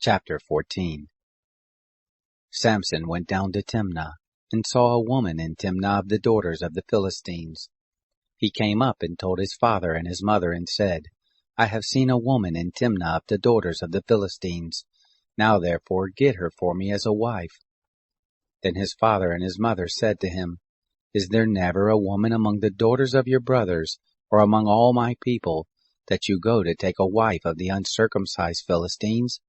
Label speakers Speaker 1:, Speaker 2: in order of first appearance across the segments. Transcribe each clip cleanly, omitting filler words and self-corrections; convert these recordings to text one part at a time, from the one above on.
Speaker 1: Chapter 14. Samson went down to Timnah, and saw a woman in Timnah of the daughters of the Philistines. He came up and told his father and his mother, and said, I have seen a woman in Timnah of the daughters of the Philistines. Now therefore get her for me as a wife. Then his father and his mother said to him, Is there never a woman among the daughters of your brothers, or among all my people, that you go to take a wife of the uncircumcised Philistines?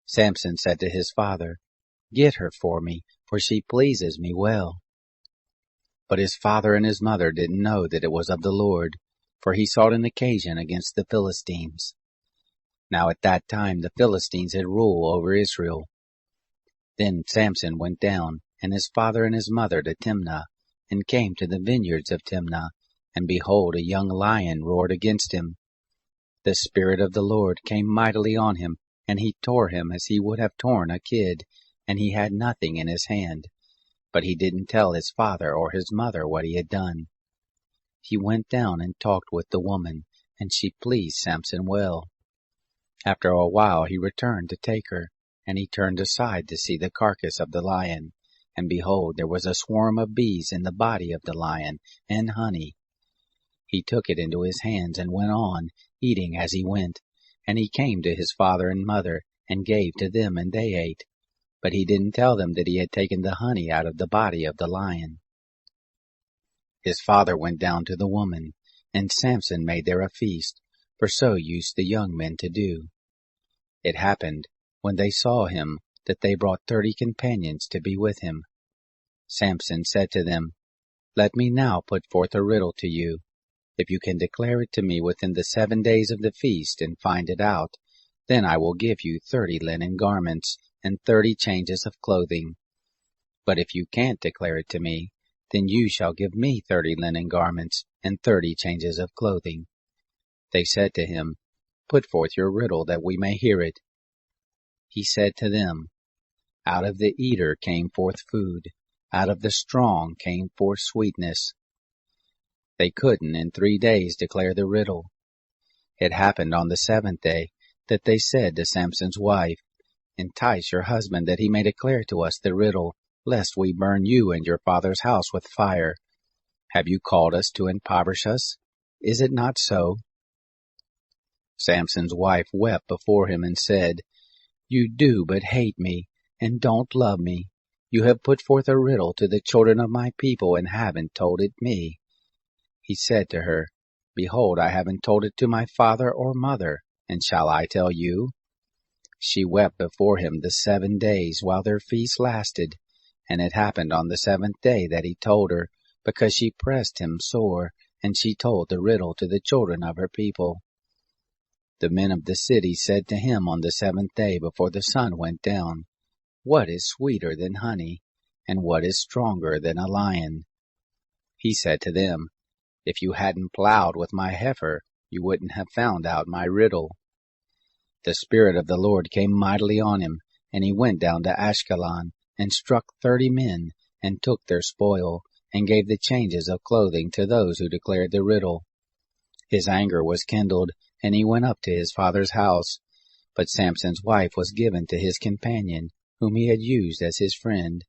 Speaker 1: Samson said to his father, Get her for me, for she pleases me well. But his father and his mother didn't know that it was of the Lord, for he sought an occasion against the Philistines. Now at that time the Philistines had rule over Israel. Then Samson went down, and his father and his mother, to Timnah, and came to the vineyards of Timnah, and behold, a young lion roared against him. The Spirit of the Lord came mightily on him, and he tore him as he would have torn a kid, and he had nothing in his hand. But he didn't tell his father or his mother what he had done. He went down and talked with the woman, and she pleased Samson well. After a while he returned to take her, and he turned aside to see the carcass of the lion, and behold, there was a swarm of bees in the body of the lion, and honey. He took it into his hands and went on, eating as he went, and he came to his father and mother, and gave to them, and they ate. But he didn't tell them that he had taken the honey out of the body of the lion. His father went down to the woman, and Samson made there a feast, for so used the young men to do. It happened, when they saw him, that they brought 30 companions to be with him. Samson said to them, Let me now put forth a riddle to you. If you can declare it to me within the 7 days of the feast, and find it out, then I will give you 30 linen garments, and 30 changes of clothing. But if you can't declare it to me, then you shall give me 30 linen garments, and 30 changes of clothing. They said to him, Put forth your riddle, that we may hear it. He said to them, Out of the eater came forth food, out of the strong came forth sweetness. They couldn't in 3 days declare the riddle. It happened on the 7th day, that they said to Samson's wife, Entice your husband, that he may declare to us the riddle, lest we burn you and your father's house with fire. Have you called us to impoverish us? Is it not so? Samson's wife wept before him and said, You do but hate me, and don't love me. You have put forth a riddle to the children of my people, and haven't told it me. He said to her, Behold, I haven't told it to my father or mother, and shall I tell you? She wept before him the 7 days while their feast lasted, and it happened on the 7th day that he told her, because she pressed him sore, and she told the riddle to the children of her people. The men of the city said to him on the 7th day before the sun went down, What is sweeter than honey, and what is stronger than a lion? He said to them, If you hadn't plowed with my heifer, you wouldn't have found out my riddle. The Spirit of the Lord came mightily on him, and he went down to Ashkelon, and struck 30 men, and took their spoil, and gave the changes of clothing to those who declared the riddle. His anger was kindled, and he went up to his father's house. But Samson's wife was given to his companion, whom he had used as his friend.